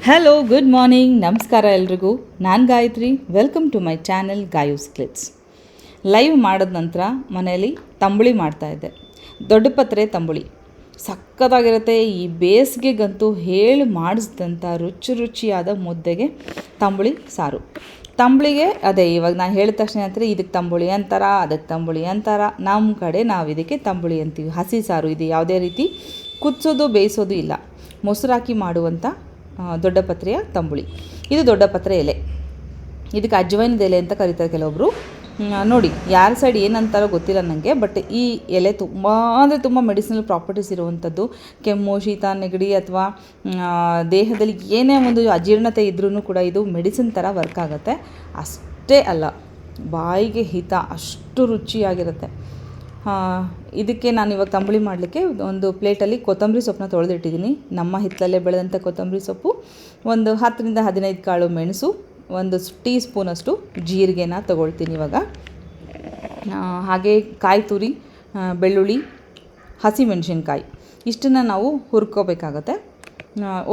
Hello, good morning, ನಮಸ್ಕಾರ ಎಲ್ರಿಗೂ. ನಾನು Gayatri. Welcome to my channel Gayu's clips. Live ಮಾಡಿದ ನಂತರ ಮನೆಯಲ್ಲಿ ತಂಬುಳಿ ಮಾಡ್ತಾಯಿದ್ದೆ. ದೊಡ್ಡ ಪತ್ರೆ ತಂಬುಳಿ ಸಕ್ಕತ್ತಾಗಿರುತ್ತೆ. ಈ ಬೇಸಿಗೆಗಂತೂ ಹೇಳಿ ಮಾಡಿಸಿದಂಥ ರುಚಿಯಾದ ಮುದ್ದೆಗೆ ತಂಬುಳಿ ಸಾರು. ತಂಬುಳಿಗೆ ಅದೇ ಇವಾಗ ನಾನು ಹೇಳಿದ ತಕ್ಷಣ ಅಂತಾರೆ ಇದಕ್ಕೆ ತಂಬುಳಿ ಅಂತಾರ, ಅದಕ್ಕೆ ತಂಬುಳಿ ಅಂತಾರ. ನಮ್ಮ ಕಡೆ ನಾವು ಇದಕ್ಕೆ ತಂಬುಳಿ ಅಂತೀವಿ. ಹಸಿ ಸಾರು ಇದು. ಯಾವುದೇ ರೀತಿ ಕುದಿಸೋದು ಬೇಯಿಸೋದು ಇಲ್ಲ. ಮೊಸರು ಹಾಕಿ ಮಾಡುವಂಥ ದೊಡ್ಡ ಪತ್ರೆಯ ತಂಬುಳಿ. ಇದು ದೊಡ್ಡ ಪತ್ರೆ ಎಲೆ. ಇದಕ್ಕೆ ಅಜ್ವೈನದ ಎಲೆ ಅಂತ ಕರೀತಾರೆ ಕೆಲವೊಬ್ಬರು. ನೋಡಿ ಯಾರ ಸೈಡ್ ಏನಂತಾರೋ ಗೊತ್ತಿಲ್ಲ ನನಗೆ. ಬಟ್ ಈ ಎಲೆ ತುಂಬ ಅಂದರೆ ತುಂಬ ಮೆಡಿಸಿನಲ್ ಪ್ರಾಪರ್ಟೀಸ್ ಇರುವಂಥದ್ದು. ಕೆಮ್ಮು, ಶೀತ, ನೆಗಡಿ ಅಥವಾ ದೇಹದಲ್ಲಿ ಏನೇ ಒಂದು ಅಜೀರ್ಣತೆ ಇದ್ರೂ ಕೂಡ ಇದು ಮೆಡಿಸಿನ್ ಥರ ವರ್ಕ್ ಆಗುತ್ತೆ. ಅಷ್ಟೇ ಅಲ್ಲ, ಬಾಯಿಗೆ ಹಿತ, ಅಷ್ಟು ರುಚಿಯಾಗಿರುತ್ತೆ. ಇದಕ್ಕೆ ನಾನು ಇವಾಗ ತಂಬುಳಿ ಮಾಡಲಿಕ್ಕೆ ಒಂದು ಪ್ಲೇಟಲ್ಲಿ ಕೊತ್ತಂಬರಿ ಸೊಪ್ಪನ್ನ ತೊಳೆದಿಟ್ಟಿದ್ದೀನಿ. ನಮ್ಮ ಹಿತ್ತಲಲ್ಲೇ ಬೆಳೆದಂಥ ಕೊತ್ತಂಬರಿ ಸೊಪ್ಪು, ಒಂದು 10ರಿಂದ 15 ಕಾಳು ಮೆಣಸು, ಒಂದು ಟೀ ಸ್ಪೂನಷ್ಟು ಜೀರಿಗೆನ ತೊಗೊಳ್ತೀನಿ ಇವಾಗ. ಹಾಗೆ ಕಾಯಿ ತುರಿ, ಬೆಳ್ಳುಳ್ಳಿ, ಹಸಿಮೆಣಸಿನ್ಕಾಯಿ ಇಷ್ಟನ್ನು ನಾವು ಹುರ್ಕೋಬೇಕಾಗತ್ತೆ.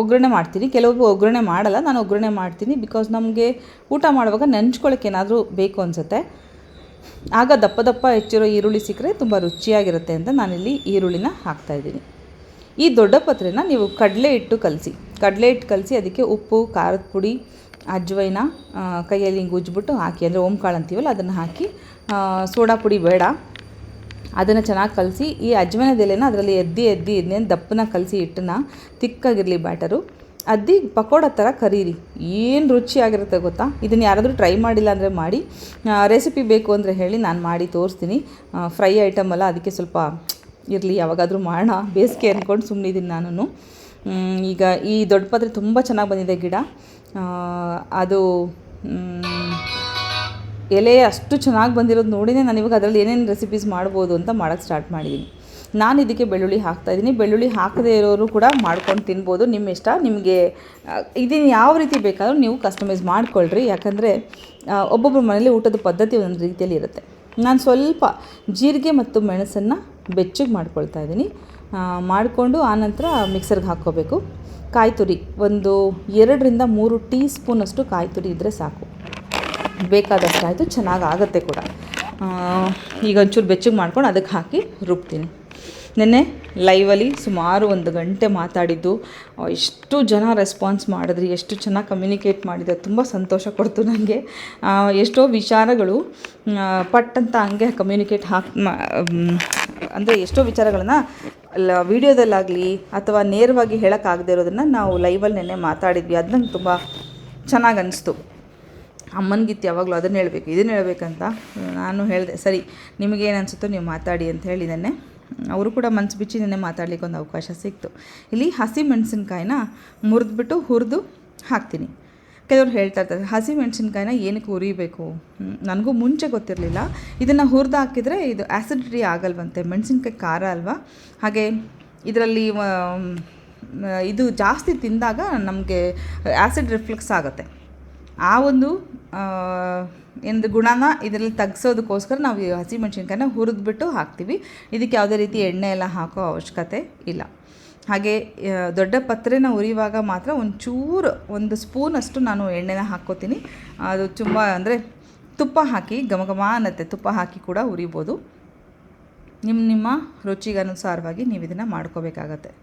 ಒಗ್ಗರಣೆ ಮಾಡ್ತೀನಿ. ಕೆಲವೊಬ್ಬರು ಒಗ್ಗರಣೆ ಮಾಡಲ್ಲ, ನಾನು ಒಗ್ಗರಣೆ ಮಾಡ್ತೀನಿ. ಬಿಕಾಸ್ ನಮಗೆ ಊಟ ಮಾಡುವಾಗ ನೆಂಚ್ಕೊಳ್ಳೋಕೆ ಏನಾದರೂ ಬೇಕು ಅನಿಸುತ್ತೆ. ಆಗ ದಪ್ಪ ದಪ್ಪ ಹೆಚ್ಚಿರೋ ಈರುಳ್ಳಿ ಸಿಕ್ಕರೆ ತುಂಬ ರುಚಿಯಾಗಿರುತ್ತೆ ಅಂತ ನಾನಿಲ್ಲಿ ಈರುಳ್ಳಿನ ಹಾಕ್ತಾಯಿದ್ದೀನಿ. ಈ ದೊಡ್ಡ ಪತ್ರೆನ ನೀವು ಕಡಲೆ ಹಿಟ್ಟು ಕಲಸಿ ಅದಕ್ಕೆ ಉಪ್ಪು, ಖಾರದ ಪುಡಿ, ಅಜ್ವೈನ ಕೈಯಲ್ಲಿ ಹಿಂಗೆ ಉಜ್ಜಿಬಿಟ್ಟು ಹಾಕಿ, ಅಂದರೆ ಓಂಕಾಳು ಅಂತೀವಲ್ಲ ಅದನ್ನು ಹಾಕಿ, ಸೋಡಾ ಪುಡಿ ಬೇಡ, ಅದನ್ನು ಚೆನ್ನಾಗಿ ಕಲಸಿ ಈ ಅಜ್ವೈನದ ಎಲೆನ ಅದರಲ್ಲಿ ಎದ್ದಿ ದಪ್ಪನ ಕಲಸಿ ಹಿಟ್ಟನ್ನ ತಿಕ್ಕಾಗಿರಲಿ ಬ್ಯಾಟರು, ಅದ್ದಿ ಪಕೋಡ ಥರ ಕರೀರಿ. ಏನು ರುಚಿಯಾಗಿರುತ್ತೆ ಗೊತ್ತಾ. ಇದನ್ನು ಯಾರಾದರೂ ಟ್ರೈ ಮಾಡಿಲ್ಲ ಅಂದರೆ ಮಾಡಿ. ರೆಸಿಪಿ ಬೇಕು ಅಂದರೆ ಹೇಳಿ, ನಾನು ಮಾಡಿ ತೋರಿಸ್ತೀನಿ. ಫ್ರೈ ಐಟಮ್ ಅಲ್ಲ, ಅದಕ್ಕೆ ಸ್ವಲ್ಪ ಇರಲಿ, ಯಾವಾಗಾದರೂ ಮಾಡೋಣ ಬೇಸಿಗೆ ಅಂದ್ಕೊಂಡು ಸುಮ್ಮನಿದ್ದೀನಿ ನಾನು. ಈಗ ಈ ದೊಡ್ಡ ಪತ್ರೆ ತುಂಬ ಚೆನ್ನಾಗಿ ಬಂದಿದೆ ಗಿಡ. ಅದು ಎಲೆ ಅಷ್ಟು ಚೆನ್ನಾಗಿ ಬಂದಿರೋದು ನೋಡಿನೇ ನಾನು ಇವಾಗ ಅದರಲ್ಲಿ ಏನೇನು ರೆಸಿಪೀಸ್ ಮಾಡ್ಬೋದು ಅಂತ ಮಾಡೋಕ್ಕೆ ಸ್ಟಾರ್ಟ್ ಮಾಡಿದ್ದೀನಿ. ನಾನು ಇದಕ್ಕೆ ಬೆಳ್ಳುಳ್ಳಿ ಹಾಕ್ತಾಯಿದ್ದೀನಿ. ಬೆಳ್ಳುಳ್ಳಿ ಹಾಕದೇ ಇರೋರು ಕೂಡ ಮಾಡ್ಕೊಂಡು ತಿನ್ಬೋದು, ನಿಮ್ಮ ಇಷ್ಟ. ನಿಮಗೆ ಇದನ್ನು ಯಾವ ರೀತಿ ಬೇಕಾದರೂ ನೀವು ಕಸ್ಟಮೈಸ್ ಮಾಡ್ಕೊಳ್ರಿ. ಯಾಕಂದರೆ ಒಬ್ಬೊಬ್ಬರ ಮನೇಲಿ ಊಟದ ಪದ್ಧತಿ ಒಂದೊಂದು ರೀತಿಯಲ್ಲಿ ಇರುತ್ತೆ. ನಾನು ಸ್ವಲ್ಪ ಜೀರಿಗೆ ಮತ್ತು ಮೆಣಸನ್ನು ಬೆಚ್ಚಗೆ ಮಾಡ್ಕೊಳ್ತಾ ಇದ್ದೀನಿ. ಮಾಡಿಕೊಂಡು ಆನಂತರ ಮಿಕ್ಸರ್ಗೆ ಹಾಕ್ಕೋಬೇಕು. ಕಾಯಿ ತುರಿ ಒಂದು 2ರಿಂದ 3 ಟೀ ಸ್ಪೂನಷ್ಟು ಕಾಯಿ ತುರಿ ಇದ್ದರೆ ಸಾಕು, ಬೇಕಾದಷ್ಟು ಆಯಿತು, ಚೆನ್ನಾಗಿ ಆಗುತ್ತೆ ಕೂಡ. ಈಗ ಒಂಚೂರು ಬೆಚ್ಚಗೆ ಮಾಡ್ಕೊಂಡು ಅದಕ್ಕೆ ಹಾಕಿ ರುಬ್ತೀನಿ. ನೆನ್ನೆ ಲೈವಲ್ಲಿ ಸುಮಾರು 1 ಗಂಟೆ ಮಾತಾಡಿದ್ದು, ಎಷ್ಟು ಜನ ರೆಸ್ಪಾನ್ಸ್ ಮಾಡಿದ್ರಿ, ಎಷ್ಟು ಚೆನ್ನಾಗಿ ಕಮ್ಯುನಿಕೇಟ್ ಮಾಡಿದೆ, ತುಂಬ ಸಂತೋಷ ಕೊಡ್ತು ನನಗೆ. ಎಷ್ಟೋ ವಿಚಾರಗಳು ಪಟ್ಟಂತ ಹಂಗೆ ಕಮ್ಯುನಿಕೇಟ್ ಅಂದರೆ ಎಷ್ಟೋ ವಿಚಾರಗಳನ್ನು ವೀಡಿಯೋದಲ್ಲಾಗಲಿ ಅಥವಾ ನೇರವಾಗಿ ಹೇಳೋಕ್ಕಾಗದೇ ಇರೋದನ್ನು ನಾವು ಲೈವಲ್ಲಿ ನೆನ್ನೆ ಮಾತಾಡಿದ್ವಿ. ಅದು ನಂಗೆ ತುಂಬ ಚೆನ್ನಾಗಿ ಅನ್ನಿಸ್ತು. ಅಮ್ಮನಿಗಿತ್ತು ಯಾವಾಗಲೂ ಅದನ್ನು ಹೇಳಬೇಕು, ಇದನ್ನು ಹೇಳಬೇಕಂತ ನಾನು ಹೇಳಿದೆ. ಸರಿ, ನಿಮಗೇನು ಅನಿಸುತ್ತೋ ನೀವು ಮಾತಾಡಿ ಅಂತ ಹೇಳಿ ನೆನ್ನೆ ಅವರು ಕೂಡ ಮನಸ್ಸು ಬಿಚ್ಚಿ ನೆನ್ನೆ ಮಾತಾಡಲಿಕ್ಕೆ ಒಂದು ಅವಕಾಶ ಸಿಕ್ತು. ಇಲ್ಲಿ ಹಸಿ ಮೆಣಸಿನ್ಕಾಯಿನ ಮುರಿದ್ಬಿಟ್ಟು ಹುರಿದು ಹಾಕ್ತೀನಿ. ಕೆಲವರು ಹೇಳ್ತಾ ಇರ್ತಾರೆ ಹಸಿ ಮೆಣಸಿನ್ಕಾಯಿನ ಏನಕ್ಕೆ ಹುರಿಬೇಕು. ನನಗೂ ಮುಂಚೆ ಗೊತ್ತಿರಲಿಲ್ಲ. ಇದನ್ನು ಹುರಿದು ಹಾಕಿದರೆ ಇದು ಆ್ಯಸಿಡಿಟಿ ಆಗಲ್ವಂತೆ. ಮೆಣಸಿನ್ಕಾಯಿ ಖಾರ ಅಲ್ವಾ, ಹಾಗೆ ಇದರಲ್ಲಿ ಇದು ಜಾಸ್ತಿ ತಿಂದಾಗ ನಮಗೆ ಆ್ಯಸಿಡ್ ರಿಫ್ಲೆಕ್ಸ್ ಆಗುತ್ತೆ. ಆ ಒಂದು ಒಂದು ಗುಣನ ಇದರಲ್ಲಿ ತೆಗ್ಸೋದಕ್ಕೋಸ್ಕರ ನಾವು ಈ ಹಸಿಮೆಣ್ಸಿನ್ಕಾಯಿನ ಹುರಿದ್ಬಿಟ್ಟು ಹಾಕ್ತೀವಿ. ಇದಕ್ಕೆ ಯಾವುದೇ ರೀತಿ ಎಣ್ಣೆ ಎಲ್ಲ ಹಾಕೋ ಅವಶ್ಯಕತೆ ಇಲ್ಲ. ಹಾಗೆ ದೊಡ್ಡ ಪತ್ರೆನ ಹುರಿಯುವಾಗ ಮಾತ್ರ ಒಂಚೂರು 1 ಸ್ಪೂನಷ್ಟು ನಾನು ಎಣ್ಣೆನ ಹಾಕ್ಕೋತೀನಿ. ಅದು ತುಂಬ ಅಂದರೆ ತುಪ್ಪ ಹಾಕಿ ಘಮ ಅನ್ನತ್ತೆ. ತುಪ್ಪ ಹಾಕಿ ಕೂಡ ಹುರಿಬೋದು. ನಿಮ್ಮ ರುಚಿಗೆ ಅನುಸಾರವಾಗಿ ನೀವು ಇದನ್ನು ಮಾಡ್ಕೋಬೇಕಾಗತ್ತೆ.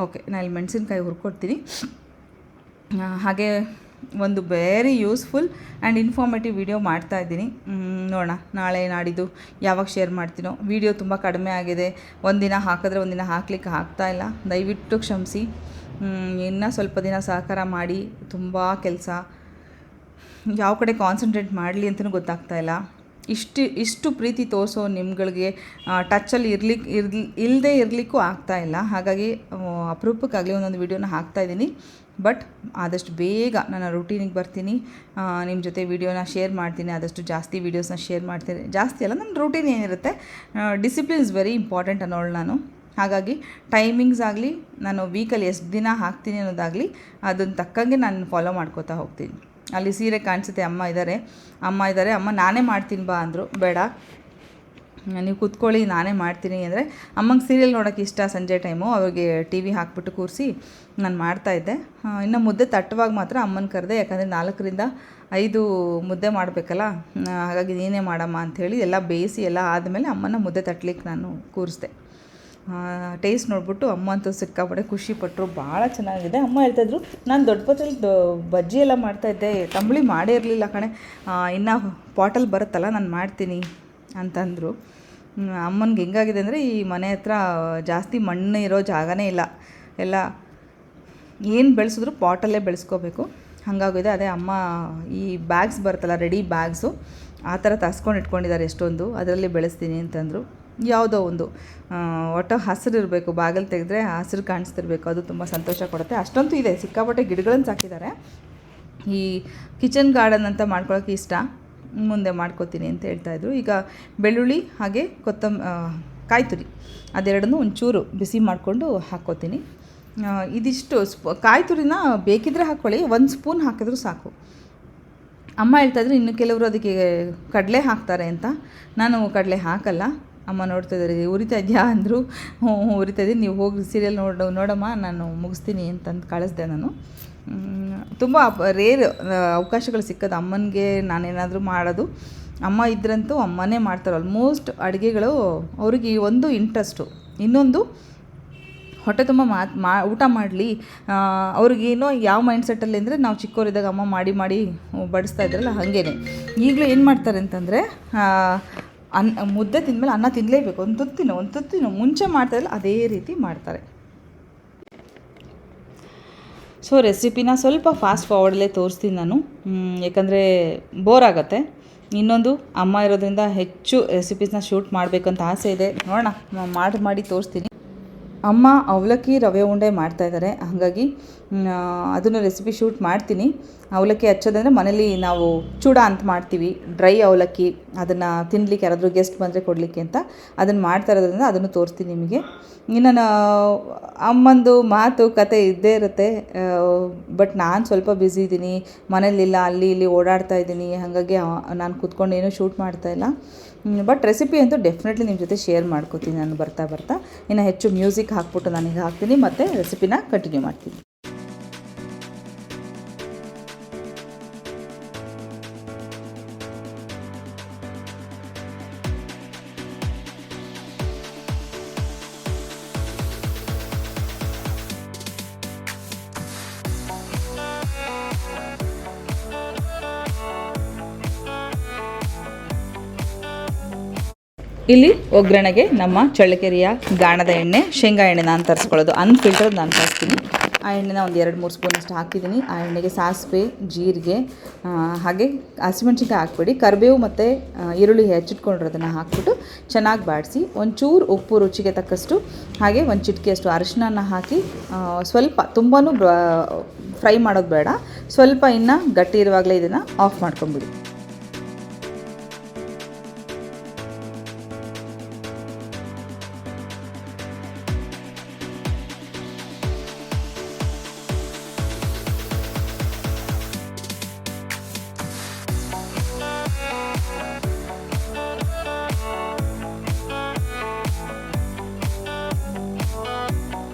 ಓಕೆ, ನಾನು ಇಲ್ಲಿ ಮೆಣಸಿನ್ಕಾಯಿ ಹುರ್ಕೊಡ್ತೀನಿ. ಹಾಗೆ ಒಂದು very useful and informative video ಮಾಡ್ತಾಯಿದ್ದೀನಿ. ನೋಡೋಣ ನಾಳೆ ನಾಡಿದ್ದು ಯಾವಾಗ ಶೇರ್ ಮಾಡ್ತೀನೋ. ವಿಡಿಯೋ ತುಂಬ ಕಡಿಮೆ ಆಗಿದೆ. ಒಂದಿನ ಹಾಕಿದ್ರೆ ಒಂದಿನ ಹಾಕ್ಲಿಕ್ಕೆ ಆಗ್ತಾಯಿಲ್ಲ, ದಯವಿಟ್ಟು ಕ್ಷಮಿಸಿ. ಇನ್ನೂ ಸ್ವಲ್ಪ ದಿನ ಸಹಕಾರ ಮಾಡಿ. ತುಂಬ ಕೆಲಸ, ಯಾವ ಕಡೆ ಕಾನ್ಸಂಟ್ರೇಟ್ ಮಾಡಲಿ ಅಂತಲೂ ಗೊತ್ತಾಗ್ತಾಯಿಲ್ಲ. ಇಷ್ಟು ಪ್ರೀತಿ ತೋರಿಸೋ ನಿಮ್ಗಳಿಗೆ ಟಚ್ಚಲ್ಲಿ ಇಲ್ಲದೇ ಇರಲಿಕ್ಕೂ ಆಗ್ತಾಯಿಲ್ಲ. ಹಾಗಾಗಿ ಅಪರೂಪಕ್ಕಾಗಲಿ ಒಂದೊಂದು ವೀಡಿಯೋನ ಹಾಕ್ತಾಯಿದ್ದೀನಿ. ಬಟ್ ಆದಷ್ಟು ಬೇಗ ನನ್ನ ರೂಟೀನಿಗೆ ಬರ್ತೀನಿ. ನಿಮ್ಮ ಜೊತೆ ವೀಡಿಯೋನ ಶೇರ್ ಮಾಡ್ತೀನಿ. ಆದಷ್ಟು ಜಾಸ್ತಿ ವೀಡಿಯೋಸ್ನ ಶೇರ್ ಮಾಡ್ತೀನಿ. ಜಾಸ್ತಿ ಅಲ್ಲ, ನನ್ನ ರೂಟೀನ್ ಏನಿರುತ್ತೆ, ಡಿಸಿಪ್ಲಿನ್ ಇಸ್ ವೆರಿ ಇಂಪಾರ್ಟೆಂಟ್ ಅನ್ನೋಳು ನಾನು. ಹಾಗಾಗಿ ಟೈಮಿಂಗ್ಸ್ ಆಗಲಿ, ನಾನು ವೀಕಲ್ಲಿ ಎಷ್ಟು ದಿನ ಹಾಕ್ತೀನಿ ಅನ್ನೋದಾಗಲಿ, ಅದನ್ನು ತಕ್ಕಂಗೆ ನಾನು ಫಾಲೋ ಮಾಡ್ಕೋತಾ ಹೋಗ್ತೀನಿ. ಅಲ್ಲಿ ಸೀರೆ ಕಾಣಿಸುತ್ತೆ, ಅಮ್ಮ ಇದ್ದಾರೆ, ಅಮ್ಮ ನಾನೇ ಮಾಡ್ತೀನಿ ಬಾ ಅಂದರು. ಬೇಡ, ನೀವು ಕೂತ್ಕೊಳ್ಳಿ ನಾನೇ ಮಾಡ್ತೀನಿ ಅಂದರೆ ಅಮ್ಮಂಗೆ ಸೀರಿಯಲ್ ನೋಡೋಕ್ಕೆ ಇಷ್ಟ ಸಂಜೆ ಟೈಮು. ಅವ್ರಿಗೆ ಟಿ ವಿ ಹಾಕ್ಬಿಟ್ಟು ಕೂರಿಸಿ ನಾನು ಮಾಡ್ತಾಯಿದ್ದೆ. ಇನ್ನು ಮುದ್ದೆ ತಟ್ಟುವಾಗ ಮಾತ್ರ ಅಮ್ಮನ ಕರೆದೆ, ಯಾಕಂದರೆ 4ರಿಂದ 5 ಮುದ್ದೆ ಮಾಡಬೇಕಲ್ಲ, ಹಾಗಾಗಿ ನೀನೇ ಮಾಡಮ್ಮ ಅಂಥೇಳಿ ಎಲ್ಲ ಬೇಯಿಸಿ ಎಲ್ಲ ಆದಮೇಲೆ ಅಮ್ಮನ ಮುದ್ದೆ ತಟ್ಟಲಿಕ್ಕೆ ನಾನು ಕೂರಿಸ್ದೆ. ಟೇಸ್ಟ್ ನೋಡ್ಬಿಟ್ಟು ಅಮ್ಮ ಅಂತೂ ಸಿಕ್ಕಾಪಟ್ಟೆ ಖುಷಿಪಟ್ಟರು, ಭಾಳ ಚೆನ್ನಾಗಿದೆ. ಅಮ್ಮ ಹೇಳ್ತಾಯಿದ್ರು, ನಾನು ದೊಡ್ಡ ಪಾತ್ರೆಲಿ ಬಜ್ಜಿ ಎಲ್ಲ ಮಾಡ್ತಾಯಿದ್ದೆ, ತಂಬುಳಿ ಮಾಡೇ ಇರಲಿಲ್ಲ ಕಣೆ, ಇನ್ನು ಪಾಟಲ್ಲಿ ಬರುತ್ತಲ್ಲ ನಾನು ಮಾಡ್ತೀನಿ ಅಂತಂದರು. ಅಮ್ಮನಿಗೆ ಹೆಂಗಾಗಿದೆ ಅಂದರೆ ಈ ಮನೆ ಹತ್ರ ಜಾಸ್ತಿ ಮಣ್ಣು ಇರೋ ಜಾಗನೇ ಇಲ್ಲ, ಎಲ್ಲ ಏನು ಬೆಳೆಸಿದ್ರು ಪಾಟಲ್ಲೇ ಬೆಳೆಸ್ಕೋಬೇಕು, ಹಾಗಾಗಿದೆ. ಅದೇ ಅಮ್ಮ ಈ ಬ್ಯಾಗ್ಸ್ ಬರುತ್ತಲ್ಲ, ರೆಡಿ ಬ್ಯಾಗ್ಸು ಆ ಥರ ತರಿಸ್ಕೊಂಡು ಇಟ್ಕೊಂಡಿದ್ದಾರೆ ಎಷ್ಟೊಂದು, ಅದರಲ್ಲಿ ಬೆಳೆಸ್ತೀನಿ ಅಂತಂದರು. ಯಾವುದೋ ಒಂದು ಒಟ್ಟು ಹಸಿರು ಇರಬೇಕು, ಬಾಗಿಲು ತೆಗೆದ್ರೆ ಹಸಿರು ಕಾಣಿಸ್ತಿರ್ಬೇಕು, ಅದು ತುಂಬ ಸಂತೋಷ ಕೊಡುತ್ತೆ. ಅಷ್ಟೊಂದು ಇದೆ, ಸಿಕ್ಕಾಪಟ್ಟೆ ಗಿಡಗಳನ್ನು ಸಾಕಿದ್ದಾರೆ. ಈ ಕಿಚನ್ ಗಾರ್ಡನ್ ಅಂತ ಮಾಡ್ಕೊಳ್ಳೋಕೆ ಇಷ್ಟ, ಮುಂದೆ ಮಾಡ್ಕೋತೀನಿ ಅಂತ ಹೇಳ್ತಾಯಿದ್ರು. ಈಗ ಬೆಳ್ಳುಳ್ಳಿ ಹಾಗೆ ಕಾಯಿ ತುರಿ ಅದೆರಡನ್ನೂ ಒಂಚೂರು ಬಿಸಿ ಮಾಡಿಕೊಂಡು ಹಾಕ್ಕೋತೀನಿ. ಇದಿಷ್ಟು ಕಾಯಿ ತುರಿನ ಬೇಕಿದ್ರೆ ಹಾಕ್ಕೊಳ್ಳಿ, 1 ಸ್ಪೂನ್ ಹಾಕಿದ್ರೂ ಸಾಕು. ಅಮ್ಮ ಹೇಳ್ತಾಯಿದ್ರು ಇನ್ನು ಕೆಲವರು ಅದಕ್ಕೆ ಕಡಲೆ ಹಾಕ್ತಾರೆ ಅಂತ, ನಾನು ಕಡಲೆ ಹಾಕಲ್ಲ. ಅಮ್ಮ ನೋಡ್ತಾಯಿದ್ದಾರೆ, ಉರಿತಾ ಇದೆಯಾ ಅಂದರು. ಹ್ಞೂ ಉರಿತಾ ಇದ್ದೀನಿ, ನೀವು ಹೋಗಿ ಸೀರಿಯಲ್ ನೋಡಮ್ಮ, ನಾನು ಮುಗಿಸ್ತೀನಿ ಅಂತಂದು ಕಳಿಸ್ದೆ ನಾನು. ತುಂಬ ರೇರ್ ಅವಕಾಶಗಳು ಸಿಕ್ಕೋದು ಅಮ್ಮನಿಗೆ ನಾನೇನಾದರೂ ಮಾಡೋದು. ಅಮ್ಮ ಇದ್ರಂತೂ ಅಮ್ಮನೇ ಮಾಡ್ತಾರೆ ಆಲ್ಮೋಸ್ಟ್ ಅಡುಗೆಗಳು. ಅವ್ರಿಗೆ ಒಂದು ಇಂಟ್ರೆಸ್ಟು, ಇನ್ನೊಂದು ಹೊಟ್ಟೆ ತುಂಬ ಊಟ ಮಾಡಲಿ. ಅವ್ರಿಗೇನೋ ಯಾವ ಮೈಂಡ್ಸೆಟ್ಟಲ್ಲಿ ಅಂದರೆ ನಾವು ಚಿಕ್ಕವರಿದ್ದಾಗ ಅಮ್ಮ ಮಾಡಿ ಬಡಿಸ್ತಾ ಇದ್ರಲ್ಲ ಹಾಗೇ ಈಗಲೂ ಏನು ಮಾಡ್ತಾರೆ ಅಂತಂದರೆ ಮುದ್ದೆ ತಿಂದಮೇಲೆ ಅನ್ನ ತಿನ್ನಲೇಬೇಕು, ಒಂದು ತುತ್ತಿನೋ ಮುಂಚೆ ಮಾಡ್ತಾಯಿಲ್ಲ ಅದೇ ರೀತಿ ಮಾಡ್ತಾರೆ. ಸೊ ರೆಸಿಪಿನ ಸ್ವಲ್ಪ ಫಾಸ್ಟ್ ಫಾರ್ವರ್ಡಲ್ಲೇ ತೋರಿಸ್ತೀನಿ ನಾನು, ಯಾಕಂದರೆ ಬೋರ್ ಆಗುತ್ತೆ. ಇನ್ನೊಂದು ಅಮ್ಮ ಇರೋದ್ರಿಂದ ಹೆಚ್ಚು ರೆಸಿಪೀಸ್ನ ಶೂಟ್ ಮಾಡಬೇಕಂತ ಆಸೆ ಇದೆ, ನೋಡೋಣ ಮಾಡಿ ತೋರಿಸ್ತೀನಿ. ಅಮ್ಮ ಅವಲಕ್ಕಿ ರವೆ ಉಂಡೆ ಮಾಡ್ತಾಯಿದ್ದಾರೆ, ಹಾಗಾಗಿ ಅದನ್ನು ರೆಸಿಪಿ ಶೂಟ್ ಮಾಡ್ತೀನಿ. ಅವಲಕ್ಕಿ ಹಚ್ಚೋದಂದರೆ ಮನೇಲಿ ನಾವು ಚೂಡ ಅಂತ ಮಾಡ್ತೀವಿ, ಡ್ರೈ ಅವಲಕ್ಕಿ, ಅದನ್ನು ತಿನ್ನಲಿಕ್ಕೆ ಯಾರಾದರೂ ಗೆಸ್ಟ್ ಬಂದರೆ ಕೊಡಲಿಕ್ಕೆ ಅಂತ ಅದನ್ನು ಮಾಡ್ತಾ ಇರೋದ್ರಿಂದ ಅದನ್ನು ತೋರಿಸ್ತೀನಿ ನಿಮಗೆ. ಇನ್ನು ಅಮ್ಮಂದು ಮಾತು ಕತೆ ಇದ್ದೇ ಇರುತ್ತೆ, ಬಟ್ ನಾನು ಸ್ವಲ್ಪ ಬ್ಯುಸಿ ಇದ್ದೀನಿ, ಮನೇಲಿಲ್ಲ, ಅಲ್ಲಿ ಇಲ್ಲಿ ಓಡಾಡ್ತಾ ಇದ್ದೀನಿ, ಹಾಗಾಗಿ ನಾನು ಕೂತ್ಕೊಂಡು ಏನೂ ಶೂಟ್ ಮಾಡ್ತಾಯಿಲ್ಲ. ಬಟ್ ರೆಸಿಪಿ ಅಂತೂ ಡೆಫಿನೆಟ್ಲಿ ನಿಮ್ಮ ಜೊತೆ ಶೇರ್ ಮಾಡ್ಕೋತೀನಿ ನಾನು ಬರ್ತಾ. ಇನ್ನು ಹೆಚ್ಚು ಮ್ಯೂಸಿಕ್ ಹಾಕ್ಬಿಟ್ಟು ನನಗೆ ಹಾಕ್ತೀನಿ, ಮತ್ತು ರೆಸಿಪಿನ ಕಂಟಿನ್ಯೂ ಮಾಡ್ತೀನಿ. ಇಲ್ಲಿ ಒಗ್ಗರಣೆಗೆ ನಮ್ಮ ಚಳ್ಳಕೆರೆಯ ಗಾಣದ ಎಣ್ಣೆ, ಶೇಂಗಾ ಎಣ್ಣೆ ನಾನು ತರಿಸ್ಕೊಳ್ಳೋದು, ಅನ್ಫಿಲ್ಟರ್ಡ್ ನಾನು ತರಿಸ್ತೀನಿ. ಆ ಎಣ್ಣೆನ ಒಂದು 2-3 ಸ್ಪೂನಷ್ಟು ಹಾಕಿದ್ದೀನಿ. ಆ ಎಣ್ಣೆಗೆ ಸಾಸಿವೆ, ಜೀರಿಗೆ, ಹಾಗೆ ಹಸಿಮೆಣ್ಸಿನ್ಕಾಯಿ ಹಾಕ್ಬಿಡಿ, ಕರಿಬೇವು ಮತ್ತು ಈರುಳ್ಳಿ ಹೆಚ್ಚಿಟ್ಕೊಂಡಿರೋದನ್ನು ಹಾಕ್ಬಿಟ್ಟು ಚೆನ್ನಾಗಿ ಬಾಡಿಸಿ, ಒಂಚೂರು ಉಪ್ಪು ರುಚಿಗೆ ತಕ್ಕಷ್ಟು, ಹಾಗೆ ಒಂದು ಚಿಟಿಕೆಯಷ್ಟು ಅರಿಶಿನ ಹಾಕಿ ಸ್ವಲ್ಪ, ತುಂಬಾ ಫ್ರೈ ಮಾಡೋದು ಬೇಡ, ಸ್ವಲ್ಪ ಇನ್ನು ಗಟ್ಟಿ ಇರುವಾಗಲೇ ಇದನ್ನು ಆಫ್ ಮಾಡ್ಕೊಂಬಿಡಿ.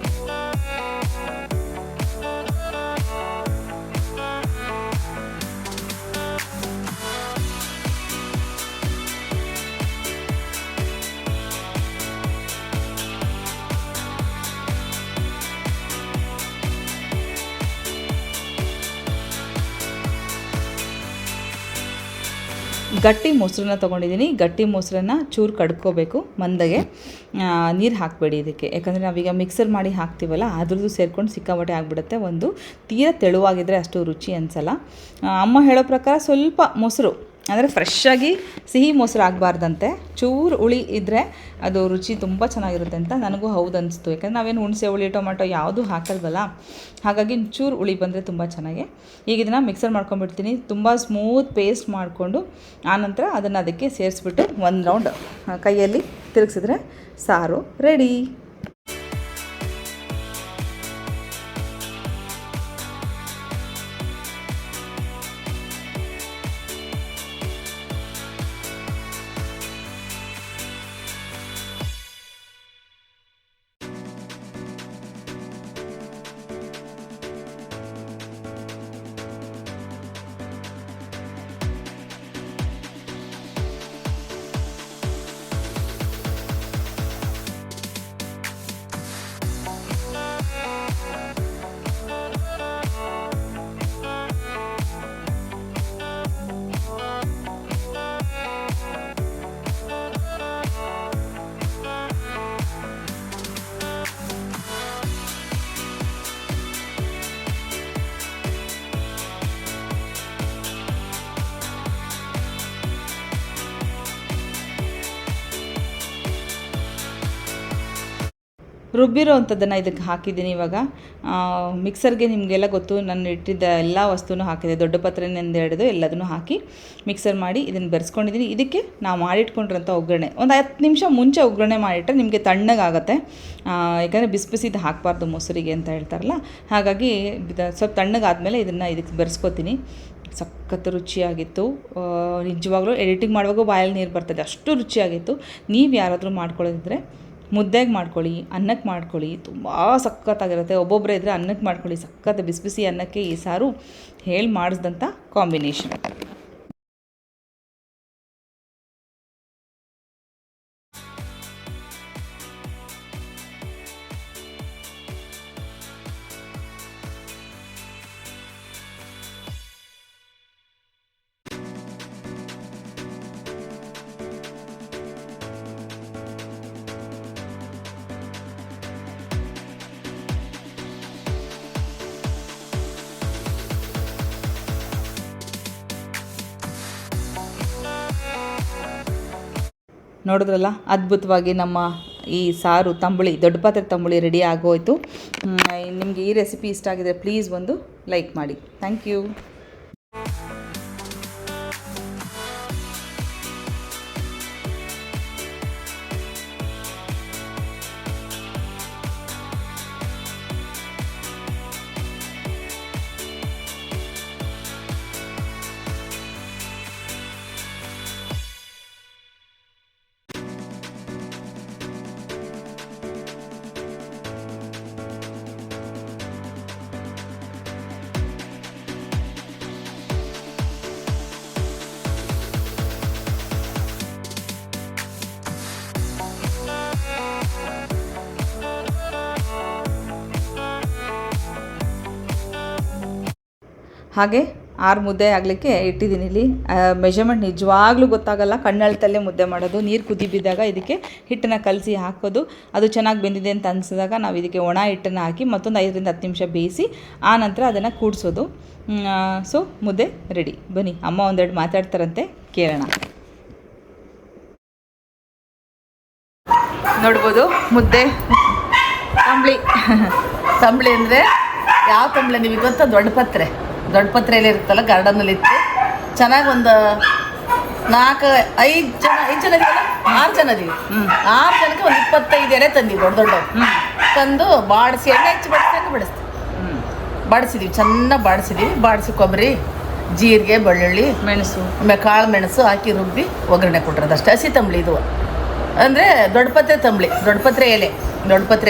ಗಟ್ಟಿ ಮೊಸರನ್ನ ತೊಗೊಂಡಿದ್ದೀನಿ. ಗಟ್ಟಿ ಮೊಸರನ್ನ ಚೂರು ಕಡ್ಕೋಬೇಕು ಮಂದಗೆ, ನೀರು ಹಾಕಬೇಡಿ ಇದಕ್ಕೆ, ಯಾಕಂದರೆ ನಾವೀಗ ಮಿಕ್ಸರ್ ಮಾಡಿ ಹಾಕ್ತೀವಲ್ಲ ಅದ್ರದ್ದು ಸೇರ್ಕೊಂಡು ಸಿಕ್ಕಾಪಟ್ಟೆ ಆಗಿಬಿಡುತ್ತೆ. ಒಂದು ತೀರ ತೆಳುವಾಗಿದ್ದರೆ ಅಷ್ಟು ರುಚಿ ಅನಿಸಲ್ಲ. ಅಮ್ಮ ಹೇಳೋ ಪ್ರಕಾರ ಸ್ವಲ್ಪ ಮೊಸರು ಅಂದರೆ ಫ್ರೆಶ್ಶಾಗಿ ಸಿಹಿ ಮೊಸರು ಆಗಬಾರ್ದಂತೆ, ಚೂರು ಹುಳಿ ಇದ್ದರೆ ಅದು ರುಚಿ ತುಂಬ ಚೆನ್ನಾಗಿರುತ್ತೆ ಅಂತ ನನಗೂ ಹೌದು ಅನಿಸ್ತು. ಯಾಕಂದರೆ ನಾವೇನು ಹುಣಸೆ ಹುಳಿ ಟೊಮೆಟೊ ಯಾವುದೂ ಹಾಕಲ್ವಲ್ಲ, ಹಾಗಾಗಿ ಚೂರು ಹುಳಿ ಬಂದರೆ ತುಂಬ ಚೆನ್ನಾಗಿ. ಈಗ ಇದನ್ನು ಮಿಕ್ಸರ್ ಮಾಡ್ಕೊಂಡ್ಬಿಡ್ತೀನಿ, ತುಂಬ ಸ್ಮೂತ್ ಪೇಸ್ಟ್ ಮಾಡಿಕೊಂಡು ಆನಂತರ ಅದನ್ನು ಅದಕ್ಕೆ ಸೇರಿಸ್ಬಿಟ್ಟು ಒಂದು ರೌಂಡ್ ಕೈಯಲ್ಲಿ ತಿರುಗಿಸಿದ್ರೆ ಸಾರು ರೆಡಿ. ರುಬ್ಬಿರೋ ಅಂಥದ್ದನ್ನು ಇದಕ್ಕೆ ಹಾಕಿದ್ದೀನಿ ಇವಾಗ. ಮಿಕ್ಸರ್ಗೆ ನಿಮಗೆಲ್ಲ ಗೊತ್ತು, ನಾನು ಇಟ್ಟಿದ್ದ ಎಲ್ಲ ವಸ್ತುನೂ ಹಾಕಿದೆ, ದೊಡ್ಡ ಪತ್ರೆಯಿಂದ ಹಿಡಿದು ಎಲ್ಲದನ್ನು ಹಾಕಿ ಮಿಕ್ಸರ್ ಮಾಡಿ ಇದನ್ನು ಬೆರೆಸ್ಕೊಂಡಿದ್ದೀನಿ. ಇದಕ್ಕೆ ನಾವು ಮಾಡಿಟ್ಕೊಂಡಿರೋಂಥ ಒಗ್ಗರಣೆ ಒಂದು 10 ನಿಮಿಷ ಮುಂಚೆ ಒಗ್ಗರಣೆ ಮಾಡಿಟ್ರೆ ನಿಮಗೆ ತಣ್ಣಗಾಗುತ್ತೆ. ಯಾಕಂದರೆ ಬಿಸಿ ಬಿಸಿದು ಹಾಕಬಾರ್ದು ಮೊಸರಿಗೆ ಅಂತ ಹೇಳ್ತಾರಲ್ಲ, ಹಾಗಾಗಿ ಸ್ವಲ್ಪ ತಣ್ಣಗಾದಮೇಲೆ ಇದಕ್ಕೆ ಬೆರೆಸ್ಕೊತೀನಿ. ಸಖತ್ತು ರುಚಿಯಾಗಿತ್ತು. ನಿಜವಾಗ್ಲೂ ಎಡಿಟಿಂಗ್ ಮಾಡುವಾಗ ಬಾಯಲ್ಲಿ ನೀರು ಬರ್ತದೆ, ಅಷ್ಟು ರುಚಿಯಾಗಿತ್ತು. ನೀವು ಯಾರಾದರೂ ಮಾಡ್ಕೊಳ್ಳೋದಿದ್ರೆ ಮುದ್ದೆಗೆ ಮಾಡ್ಕೊಳ್ಳಿ, ಅನ್ನಕ್ಕೆ ಮಾಡ್ಕೊಳ್ಳಿ, ತುಂಬ ಸಖತ್ತಾಗಿರುತ್ತೆ. ಒಬ್ಬೊಬ್ಬರೇ ಇದ್ದರೆ ಅನ್ನಕ್ಕೆ ಮಾಡ್ಕೊಳ್ಳಿ, ಸಖತ್ತು ಬಿಸಿ ಬಿಸಿ ಅನ್ನಕ್ಕೆ ಈ ಸಾರು ಹೇಳಿ ಮಾಡಿಸಿದಂಥ ಕಾಂಬಿನೇಷನ್. ನೋಡಿದ್ರಲ್ಲ, ಅದ್ಭುತವಾಗಿ ನಮ್ಮ ಈ ಸಾರು ತಂಬುಳಿ, ದೊಡ್ಡ ಪಾತ್ರೆ ತಂಬುಳಿ ರೆಡಿ ಆಗೋಯ್ತು. ನಿಮಗೆ ಈ ರೆಸಿಪಿ ಇಷ್ಟ ಆಗಿದ್ರೆ ಪ್ಲೀಸ್ ಒಂದು ಲೈಕ್ ಮಾಡಿ. Thank you. ಹಾಗೆ 6 ಮುದ್ದೆ ಆಗಲಿಕ್ಕೆ ಇಟ್ಟಿದ್ದೀನಿ ಇಲ್ಲಿ. ಮೆಜರ್ಮೆಂಟ್ ನಿಜವಾಗ್ಲೂ ಗೊತ್ತಾಗಲ್ಲ, ಕಣ್ಣಳ್ತಲ್ಲೇ ಮುದ್ದೆ ಮಾಡೋದು. ನೀರು ಕುದಿ ಬಿದ್ದಾಗ ಇದಕ್ಕೆ ಹಿಟ್ಟನ್ನು ಕಲಸಿ ಹಾಕೋದು. ಅದು ಚೆನ್ನಾಗಿ ಬೆಂದಿದೆ ಅಂತ ಅನಿಸಿದಾಗ ನಾವು ಇದಕ್ಕೆ ಒಣ ಹಿಟ್ಟನ್ನು ಹಾಕಿ ಮತ್ತೊಂದು 5 ರಿಂದ 10 ನಿಮಿಷ ಬೇಯಿಸಿ ಆ ನಂತರ ಅದನ್ನು ಕೂಡಿಸೋದು. ಸೊ ಮುದ್ದೆ ರೆಡಿ. ಬನ್ನಿ, ಅಮ್ಮ ಒಂದೆರಡು ಮಾತಾಡ್ತಾರಂತೆ, ಕೇಳೋಣ. ನೋಡ್ಬೋದು ಮುದ್ದೆ ತಂಬಳಿ ಅಂದರೆ ಯಾವ ತಂಬಳಿ ನಿಮಗೆ ಗೊತ್ತಾ? ದೊಡ್ಡ ಪತ್ರೆಯಲ್ಲಿ ಇರುತ್ತಲ್ಲ, ಗಾರ್ಡನಲ್ಲಿ ಇತ್ತು. ಚೆನ್ನಾಗಿ ಒಂದು 4-5 ಜನ ಇದೀವಲ್ಲ, 6 ಜನ ಇದೀವಿ. 6 ಜನಕ್ಕೆ ಒಂದು 25 ಎಲೆ ತಂದಿವಿ, ದೊಡ್ಡ ತಂದು ಬಾಡಿಸಿ, ಎಣ್ಣೆ ಹಚ್ಚಿ ಬಾಡಿಸಿದೀವಿ. ಚೆನ್ನಾಗಿ ಬಾಡಿಸಿ ಕೊಬ್ಬರಿ, ಜೀರಿಗೆ, ಬೆಳ್ಳುಳ್ಳಿ, ಮೆಣಸು, ಕಾಳು ಮೆಣಸು ಹಾಕಿ ರುಬ್ಬಿ ಒಗ್ಗರಣೆ ಕೊಟ್ಟಿರೋದು ಅಷ್ಟೇ. ಹಸಿ ತಂಬಳಿ ಇದು ಅಂದರೆ ದೊಡ್ಡ ಪತ್ರೆ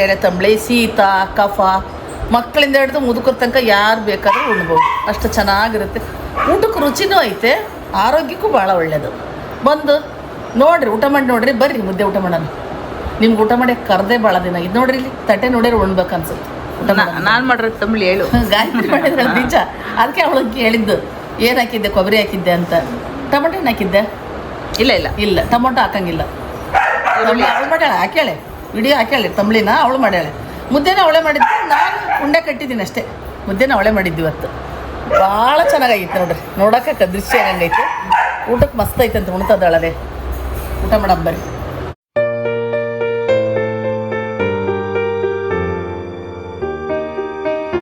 ಎಲೆ ತಂಬಳಿ. ಶೀತ, ಕಫ, ಮಕ್ಕಳಿಂದ ಹಿಡಿದು ಮುದುಕರ ತನಕ ಯಾರು ಬೇಕಾದರೂ ಉಣ್ಬೋದು, ಅಷ್ಟು ಚೆನ್ನಾಗಿರುತ್ತೆ. ಊಟಕ್ಕೆ ರುಚಿನೂ ಐತೆ, ಆರೋಗ್ಯಕ್ಕೂ ಭಾಳ ಒಳ್ಳೆಯದು. ಬಂದು ನೋಡಿರಿ, ಊಟ ಮಾಡಿ ನೋಡಿರಿ, ಬರ್ರಿ ಮುದ್ದೆ ಊಟ ಮಾಡೋಣ. ನಿಮ್ಗೆ ಊಟ ಮಾಡಿ ಕರೆದೇ ಭಾಳ ದಿನ. ಇದು ನೋಡ್ರಿ, ಇಲ್ಲಿ ತಟ್ಟೆ ನೋಡಿರಿ ಉಣ್ಬೇಕು ಅನ್ಸುತ್ತೆ. ನಾನು ಮಾಡಿರೋ ತಂಬಳಿ ಹೇಳು. ಗಾಯತ್ರಿ ಮಾಡಿದ್ರೆ ನಿಜ. ಅದಕ್ಕೆ ಅವಳಿಗೆ ಹೇಳಿದ್ದು, ಏನು ಹಾಕಿದ್ದೆ, ಕೊಬ್ಬರಿ ಹಾಕಿದ್ದೆ ಅಂತ. ಟೊಮೊಟೊ ಏನು ಹಾಕಿದ್ದೆ? ಇಲ್ಲ, ಟೊಮೊಟೊ ಹಾಕಂಗಿಲ್ಲ. ಅವಳು ಮಾಡ್ಯಾಳೆ, ಹಾಕ್ಯಾಳೆ, ವಿಡಿಯೋ ಹಾಕ್ಯಾಳೆ ತಂಬಳಿನ ಅವಳು ಮಾಡ್ಯಾಳೆ. ಮುದ್ದೆನ ಅವಳೇ ಮಾಡಿದ್ದೆ, ನಾನು ಉಂಡೆ ಕಟ್ಟಿದ್ದೀನಿ ಅಷ್ಟೇ. ಮುದ್ದೆನ ಅವಳೇ ಮಾಡಿದ್ದು ಇವತ್ತು. ಭಾಳ ಚೆನ್ನಾಗಾಗಿತ್ತು ನೋಡ್ರಿ, ನೋಡೋಕೆ ದೃಶ್ಯ ಹೆಂಗೈತೆ. ಊಟಕ್ಕೆ ಮಸ್ತ್ ಐತೆ ಅಂತ ಉಣ್ತದಾಳದೆ. ಊಟ ಮಾಡಬ್ಬರಿ.